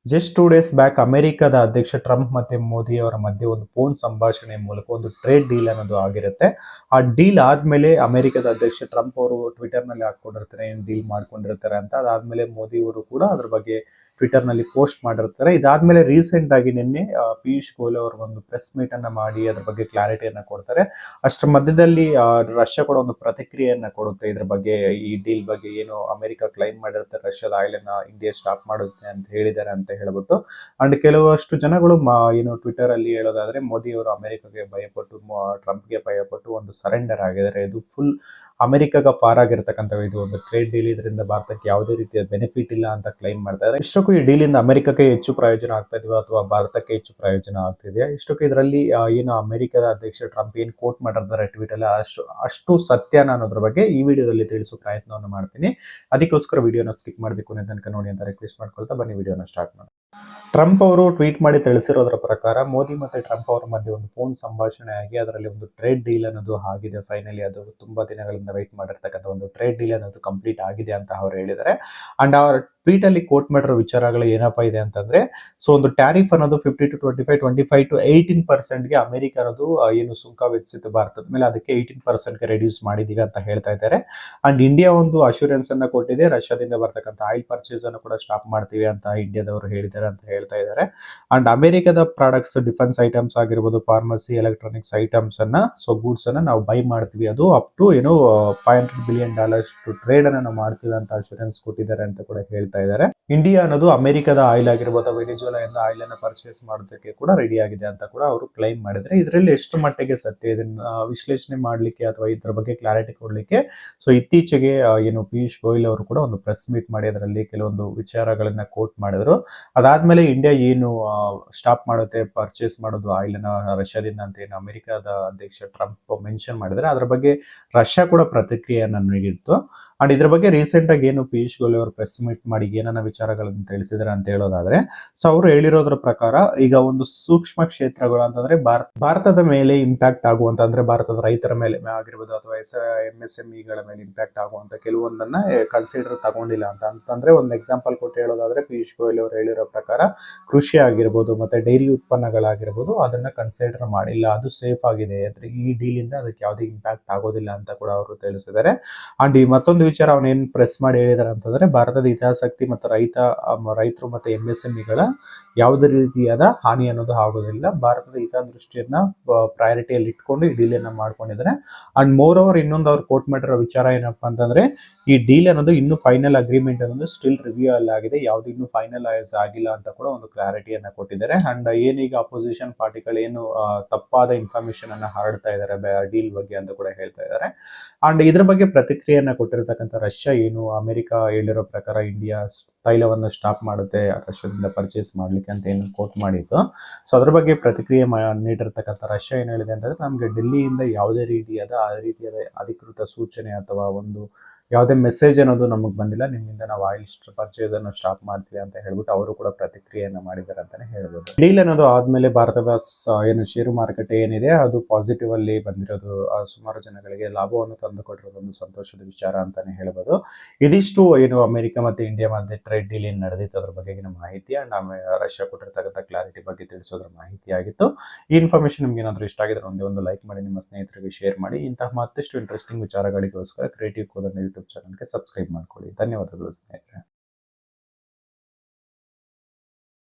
Just 2 days back ಅಮೆರಿಕದ ಅಧ್ಯಕ್ಷ Trump ಮತ್ತೆ ಮೋದಿ ಅವರ ಮಧ್ಯೆ ಒಂದು ಫೋನ್ ಸಂಭಾಷಣೆ ಮೂಲಕ ಒಂದು ಟ್ರೇಡ್ ಡೀಲ್ ಅನ್ನೋದು ಆಗಿರುತ್ತೆ. ಆ ಡೀಲ್ ಆದ್ಮೇಲೆ ಅಮೆರಿಕದ ಅಧ್ಯಕ್ಷ ಟ್ರಂಪ್ ಅವರು ಟ್ವಿಟರ್ ನಲ್ಲಿ ಹಾಕೊಂಡಿರ್ತಾರೆ ಏನ್ ಡೀಲ್ ಮಾಡ್ಕೊಂಡಿರ್ತಾರೆ ಅಂತ. ಅದಾದ್ಮೇಲೆ ಮೋದಿ ಅವರು ಕೂಡ ಅದ್ರ ಬಗ್ಗೆ ಟ್ವಿಟರ್ ನಲ್ಲಿ ಪೋಸ್ಟ್ ಮಾಡಿರ್ತಾರೆ. ಇದಾದ್ಮೇಲೆ ರೀಸೆಂಟ್ ಆಗಿ ನಿನ್ನೆ ಪಿಯೂಷ್ ಗೋಯಲ್ ಅವರು ಒಂದು ಪ್ರೆಸ್ ಮೀಟ್ ಅನ್ನ ಮಾಡಿ ಅದ್ರ ಬಗ್ಗೆ ಕ್ಲಾರಿಟಿಯನ್ನ ಕೊಡ್ತಾರೆ. ಅಷ್ಟರ ಮಧ್ಯದಲ್ಲಿ ರಷ್ಯಾ ಕೂಡ ಒಂದು ಪ್ರತಿಕ್ರಿಯೆಯನ್ನ ಕೊಡುತ್ತೆ ಇದ್ರ ಬಗ್ಗೆ. ಈ ಡೀಲ್ ಬಗ್ಗೆ ಏನು ಅಮೆರಿಕ ಕ್ಲೈಮ್ ಮಾಡಿರುತ್ತೆ ರಷ್ಯಾದ ಆಯಿಲ್ ಅನ್ನ ಇಂಡಿಯಾ ಸ್ಟಾಪ್ ಮಾಡುತ್ತೆ ಅಂತ ಹೇಳಿದ್ದಾರೆ ಅಂತ ಹೇಳ್ಬಿಟ್ಟು. ಅಂಡ್ ಕೆಲವಷ್ಟು ಜನಗಳು ಏನು ಟ್ವಿಟರ್ ಅಲ್ಲಿ ಹೇಳೋದಾದ್ರೆ ಮೋದಿ ಅವರು ಅಮೆರಿಕಗೆ ಭಯಪಟ್ಟು ಟ್ರಂಪ್ಗೆ ಭಯಪಟ್ಟು ಒಂದು ಸರೆಂಡರ್ ಆಗಿದ್ದಾರೆ. ಇದು ಫುಲ್ ಅಮೆರಿಕಾಗ ಫಾರ್ ಆಗಿರ್ತಕ್ಕಂಥ ಇದು ಒಂದು ಟ್ರೇಡ್ ಡೀಲ್. ಇದರಿಂದ ಭಾರತಕ್ಕೆ ಯಾವುದೇ ರೀತಿಯ ಬೆನಿಫಿಟ್ ಇಲ್ಲ ಅಂತ ಕ್ಲೈಮ್ ಮಾಡ್ತಾ ಇದ್ದಾರೆ. ಇಷ್ಟಕ್ಕೂ ಈ ಡೀಲ್ ಇಂದ ಅಮೆರಿಕಕ್ಕೆ ಹೆಚ್ಚು ಪ್ರಯೋಜನ ಆಗ್ತಾ ಇದೆಯಾ ಅಥವಾ ಭಾರತಕ್ಕೆ ಹೆಚ್ಚು ಪ್ರಯೋಜನ ಆಗ್ತಿದೆಯಾ? ಇಷ್ಟಕ್ಕೂ ಇದರಲ್ಲಿ ಏನು ಅಮೆರಿಕದ ಅಧ್ಯಕ್ಷ ಟ್ರಂಪ್ ಏನ್ ಕೋಟ್ ಮಾಡಿರ್ತಾರೆ ಟ್ವೀಟ್ ಅಲ್ಲಿ ಅಷ್ಟು ಸತ್ಯನ ಅನ್ನೋದ್ರ ಬಗ್ಗೆ ಈ ವಿಡಿಯೋದಲ್ಲಿ ತಿಳಿಸೋ ಪ್ರಯತ್ನವನ್ನು ಮಾಡ್ತೀನಿ. ಅದಕ್ಕೋಸ್ಕರ ವಿಡಿಯೋನ ಸ್ಕಿಪ್ ಮಾಡದೆ ಕೊನೆ ತನಕ ನೋಡಿ ಅಂತ ರಿಕ್ವೆಸ್ಟ್ ಮಾಡ್ಕೊಳ್ತಾ ಬನ್ನಿ ವಿಡಿಯೋನ ಸ್ಟಾರ್ಟ್ ಮಾಡಿ. ಟ್ರಂಪ್ ಅವರು ಟ್ವೀಟ್ ಮಾಡಿ ತಿಳಿಸಿರೋದ್ರ ಪ್ರಕಾರ ಮೋದಿ ಮತ್ತೆ ಟ್ರಂಪ್ ಅವರ ಮಧ್ಯೆ ಒಂದು ಫೋನ್ ಸಂಭಾಷಣೆ ಆಗಿ ಅದರಲ್ಲಿ ಒಂದು ಟ್ರೇಡ್ ಡೀಲ್ ಅನ್ನೋದು ಆಗಿದೆ. ಫೈನಲಿ ಅದು ತುಂಬಾ ದಿನಗಳಿಂದ ವೆಯ್ಟ್ ಮಾಡಿರ್ತಕ್ಕಂಥ ಒಂದು ಟ್ರೇಡ್ ಡೀಲ್ ಅನ್ನೋದು ಕಂಪ್ಲೀಟ್ ಆಗಿದೆ ಅಂತ ಅವರು ಹೇಳಿದ್ದಾರೆ. ಅಂಡ್ ಅವರ ಟ್ವೀಟ್ ಅಲ್ಲಿ ಕೋಟ್ ಮಾಡಿರೋ ವಿಚಾರಗಳು ಏನಪ್ಪಾ ಇದೆ ಅಂತಂದ್ರೆ, ಸೊ ಒಂದು ಟ್ಯಾರಿಫ್ ಅನ್ನೋದು 50 to 25 to 18% ಗೆ ಅಮೆರಿಕ ಅನ್ನೋದು ಏನು ಸುಂಕ ವಿಧಿಸಿತ್ತು ಭಾರತದ ಮೇಲೆ, ಅದಕ್ಕೆ 18% ಗೆ ರೆಡ್ಯೂಸ್ ಮಾಡಿದೀವಿ ಅಂತ ಹೇಳ್ತಾ ಇದ್ದಾರೆ. ಅಂಡ್ ಇಂಡಿಯಾ ಒಂದು ಅಶ್ಯೂರೆನ್ಸ್ ಅನ್ನ ಕೊಟ್ಟಿದೆ, ರಷ್ಯಾದಿಂದ ಬರ್ತಕ್ಕಂಥ ಆಯಿಲ್ ಪರ್ಚೇಸ್ ಅನ್ನು ಕೂಡ ಸ್ಟಾಪ್ ಮಾಡ್ತೀವಿ ಅಂತ ಇಂಡಿಯಾದವರು ಹೇಳಿದ್ದಾರೆ ಅಂತ ಹೇಳ್ತಾ ಇದ್ದಾರೆ. ಅಂಡ್ ಅಮೆರಿಕದ ಪ್ರಾಡಕ್ಟ್ಸ್, ಡಿಫೆನ್ಸ್ ಐಟಮ್ಸ್ ಆಗಿರ್ಬೋದು, ಫಾರ್ಮಸಿ, ಎಲೆಕ್ಟ್ರಾನಿಕ್ಸ್ ಐಟಮ್ಸ್ ಅನ್ನ, ಸೊ ಗೂಡ್ಸ್ ಅನ್ನ ನಾವು ಬೈ ಮಾಡ್ತೀವಿ, ಅದು ಅಪ್ ಟು ಏನು $500 billion ಟ್ರೇಡ್ ಅನ್ನ ನಾವು ಮಾಡ್ತೀವಿ ಅಂತ ಅಶ್ಯೂರೆನ್ಸ್ ಕೊಟ್ಟಿದ್ದಾರೆ ಅಂತ ಕೂಡ ಹೇಳ್ತಾ ಇದ್ದಾರೆ. ಇಂಡಿಯಾ ಅನ್ನೋದು ಅಮೆರಿಕದ ಆಯಿಲ್ ಆಗಿರ್ಬೋದು, ವೆನಿಜುವೆಲಾ ಇಂದ ಆಯಿಲ್ ಅನ್ನ ಪರ್ಚೇಸ್ ಮಾಡೋದಕ್ಕೆ ಕೂಡ ರೆಡಿ ಆಗಿದೆ ಅಂತ ಕೂಡ ಅವರು ಕ್ಲೈಮ್ ಮಾಡಿದ್ರೆ, ಇದರಲ್ಲಿ ಎಷ್ಟು ಮಟ್ಟಿಗೆ ಸತ್ಯ ಇದನ್ನ ವಿಶ್ಲೇಷಣೆ ಮಾಡ್ಲಿಕ್ಕೆ ಅಥವಾ ಇದ್ರ ಬಗ್ಗೆ ಕ್ಲಾರಿಟಿ ಕೊಡ್ಲಿಕ್ಕೆ ಸೊ ಇತ್ತೀಚೆಗೆ ಏನು ಪಿಯೂಷ್ ಗೋಯಲ್ ಅವರು ಕೂಡ ಒಂದು ಪ್ರೆಸ್ ಮೀಟ್ ಮಾಡಿ ಅದರಲ್ಲಿ ಕೆಲವೊಂದು ವಿಚಾರಗಳನ್ನ ಕೋಟ್ ಮಾಡಿದ್ರು. ಅದಾದ್ಮೇಲೆ ಇಂಡಿಯಾ ಏನು ಸ್ಟಾಪ್ ಮಾಡುತ್ತೆ ಪರ್ಚೇಸ್ ಮಾಡೋದು ಆಯಿಲ್ ಅನ್ನ ರಷ್ಯಾದಿಂದ ಅಂತ ಏನು ಅಮೆರಿಕದ ಅಧ್ಯಕ್ಷ ಟ್ರಂಪ್ ಮೆನ್ಷನ್ ಮಾಡಿದ್ರೆ, ಅದ್ರ ಬಗ್ಗೆ ರಷ್ಯಾ ಕೂಡ ಪ್ರತಿಕ್ರಿಯೆಯನ್ನ ನೀಡಿತ್ತು. ಅಂಡ್ ಇದ್ರ ಬಗ್ಗೆ ರೀಸೆಂಟ್ ಆಗಿ ಏನು ಪಿಯೂಷ್ ಗೋಯಲ್ ಅವರು ಪ್ರೆಸ್ ಮೀಟ್ ಮಾಡಿ ಏನನ್ನ ವಿಚಾರಗಳನ್ನು ತಿಳಿಸಿದ್ದಾರೆ ಅಂತ ಹೇಳೋದಾದ್ರೆ, ಸೊ ಅವರು ಹೇಳಿರೋದ್ರ ಪ್ರಕಾರ ಈಗ ಒಂದು ಸೂಕ್ಷ್ಮ ಕ್ಷೇತ್ರಗಳು ಅಂತಂದ್ರೆ ಭಾರತದ ಮೇಲೆ ಇಂಪ್ಯಾಕ್ಟ್ ಆಗುವಂತ, ಅಂದ್ರೆ ಭಾರತದ ರೈತರ ಮೇಲೆ ಆಗಿರ್ಬೋದು ಅಥವಾ MSME ಗಳ ಮೇಲೆ ಇಂಪ್ಯಾಕ್ಟ್ ಆಗುವಂತ ಕೆಲವೊಂದನ್ನ ಕನ್ಸಿಡರ್ ತಗೊಂಡಿಲ್ಲ ಅಂತಂದ್ರೆ, ಒಂದು ಎಕ್ಸಾಂಪಲ್ ಕೊಟ್ಟು ಹೇಳೋದಾದ್ರೆ ಪಿಯೂಷ್ ಗೋಯಲ್ ಅವರು ಹೇಳಿರೋ ಪ್ರಕಾರ ಕೃಷಿ ಆಗಿರ್ಬೋದು ಮತ್ತೆ ಡೈರಿ ಉತ್ಪನ್ನಗಳಾಗಿರ್ಬೋದು ಅದನ್ನ ಕನ್ಸಿಡರ್ ಮಾಡಿಲ್ಲ, ಅದು ಸೇಫ್ ಆಗಿದೆ, ಅಂದ್ರೆ ಈ ಡೀಲ್ ಇಂದ ಅದಕ್ಕೆ ಯಾವುದೇ ಇಂಪ್ಯಾಕ್ಟ್ ಆಗೋದಿಲ್ಲ ಅಂತ ಕೂಡ ಅವರು ತಿಳಿಸಿದ್ದಾರೆ. ಅಂಡ್ ಈ ಮತ್ತೊಂದು ವಿಚಾರ ಅವನೇನ್ ಪ್ರೆಸ್ ಮಾಡಿ ಹೇಳಿದಾರೆ ಅಂತಂದ್ರೆ, ಭಾರತದ ಹಿತಾಸಕ್ತಿ ಮತ್ತು ರೈತರು ಮತ್ತೆ MSME ಗಳ ಯಾವುದೇ ರೀತಿಯಾದ ಹಾನಿ ಅನ್ನೋದು ಆಗೋದಿಲ್ಲ, ಭಾರತದ ಹಿತದೃಷ್ಟಿಯನ್ನ ಪ್ರಯಾರಿಟಿಯಲ್ಲಿ ಇಟ್ಕೊಂಡು ಈ ಡೀಲ್ ಅನ್ನ ಮಾಡ್ಕೊಂಡಿದ್ದಾರೆ. ಅಂಡ್ ಮೋರ್ ಓವರ್ ಇನ್ನೊಂದು ಅವ್ರು ಕೋಟ್ ಮಾಡಿರೋ ವಿಚಾರ ಏನಪ್ಪಾ ಅಂತಂದ್ರೆ, ಈ ಡೀಲ್ ಅನ್ನೋದು ಇನ್ನು ಫೈನಲ್ ಅಗ್ರಿಮೆಂಟ್ ಅನ್ನೋದು ಸ್ಟಿಲ್ ರಿವ್ಯೂ ಅಲ್ಲಿ ಆಗಿದೆ, ಯಾವ್ದು ಇನ್ನು ಫೈನಲೈಸ್ ಆಗಿಲ್ಲ ಅಂತ ಕೂಡ ಒಂದು ಕ್ಲಾರಿಟಿಯನ್ನ ಕೊಟ್ಟಿದ್ದಾರೆ. ಅಂಡ್ ಏನೀಗ ಅಪೋಸಿಷನ್ ಪಾರ್ಟಿಗಳು ಏನು ತಪ್ಪಾದ ಇನ್ಫಾರ್ಮೇಶನ್ ಅನ್ನ ಹರಡ್ತಾ ಇದ್ದಾರೆ ಡೀಲ್ ಬಗ್ಗೆ ಅಂತ ಕೂಡ ಹೇಳ್ತಾ ಇದ್ದಾರೆ. ಅಂಡ್ ಇದ್ರ ಬಗ್ಗೆ ಪ್ರತಿಕ್ರಿಯೆಯನ್ನ ಕೊಟ್ಟಿರ್ತಕ್ಕಂಥ ರಷ್ಯಾ ಏನು ಅಮೆರಿಕ ಹೇಳಿರೋ ಪ್ರಕಾರ ಇಂಡಿಯಾ ತೈಲವನ್ನು ಸ್ಟಾಪ್ ಮಾಡುತ್ತೆ ರಷ್ಯಾದಿಂದ ಪರ್ಚೇಸ್ ಮಾಡ್ಲಿಕ್ಕೆ ಅಂತ ಏನು ಕೋಟ್ ಮಾಡಿತ್ತು, ಸೊ ಅದ್ರ ಬಗ್ಗೆ ಪ್ರತಿಕ್ರಿಯೆ ನೀಡಿರ್ತಕ್ಕಂಥ ರಷ್ಯಾ ಏನ್ ಹೇಳಿದೆ ಅಂತಂದ್ರೆ, ನಮ್ಗೆ ಡೆಲ್ಲಿಯಿಂದ ಯಾವುದೇ ರೀತಿಯಾದ ಅಧಿಕೃತ ಸೂಚನೆ ಅಥವಾ ಒಂದು ಯಾವುದೇ ಮೆಸೇಜ್ ಅನ್ನೋದು ನಮಗೆ ಬಂದಿಲ್ಲ, ನಿಮ್ಮಿಂದ ನಾವು ಆಯಿಲ್ ಪರ್ಚೇಸ್ ಅನ್ನು ಸ್ಟಾಪ್ ಮಾಡ್ತೀವಿ ಅಂತ ಹೇಳ್ಬಿಟ್ಟು ಅವರು ಕೂಡ ಪ್ರತಿಕ್ರಿಯೆಯನ್ನ ಮಾಡಿದ್ದಾರೆ ಅಂತಾನೆ ಹೇಳ್ಬೋದು. ಡೀಲ್ ಅನ್ನೋದು ಆದ್ಮೇಲೆ ಭಾರತದ ಏನು ಷೇರು ಮಾರುಕಟ್ಟೆ ಏನಿದೆ ಅದು ಪಾಸಿಟಿವ್ ಅಲ್ಲಿ ಬಂದಿರೋದು, ಸುಮಾರು ಜನಗಳಿಗೆ ಲಾಭವನ್ನು ತಂದುಕೊಟ್ಟಿರೋದು ಒಂದು ಸಂತೋಷದ ವಿಚಾರ ಅಂತಾನೆ ಹೇಳ್ಬೋದು. ಇದಿಷ್ಟು ಏನು ಅಮೆರಿಕ ಮತ್ತೆ ಇಂಡಿಯಾ ಮಧ್ಯೆ ಟ್ರೇಡ್ ಡೀಲ್ ಏನ್ ನಡೆದಿತ್ತು ಅದ್ರ ಬಗ್ಗೆ ಮಾಹಿತಿ, ಅಂಡ್ ಆಮೇಲೆ ರಷ್ಯಾ ಕೊಟ್ಟಿರ್ತಕ್ಕಂಥ ಕ್ಲಾರಿಟಿ ಬಗ್ಗೆ ತಿಳಿಸೋದ್ರ ಮಾಹಿತಿ ಆಗಿತ್ತು. ಈ ಇನ್ಫಾರ್ಮೇಶನ್ ನಿಮ್ಗೆ ಏನಾದರೂ ಇಷ್ಟ ಆಗಿದ್ರೆ ಒಂದು ಲೈಕ್ ಮಾಡಿ, ನಿಮ್ಮ ಸ್ನೇಹಿತರಿಗೆ ಶೇರ್ ಮಾಡಿ. ಇಂತಹ ಮತ್ತಷ್ಟು ಇಂಟ್ರೆಸ್ಟಿಂಗ್ ವಿಚಾರಗಳಿಗೋಸ್ಕರ ಕ್ರಿಯೇಟಿವ್ ಕೋಡ್ ಯೂಟ್ಯೂಬ್ ಚಾನಲ್ಗೆ ಸಬ್ಸ್ಕ್ರೈಬ್ ಮಾಡ್ಕೊಳ್ಳಿ. ಧನ್ಯವಾದಗಳು ಸ್ನೇಹಿತರೆ.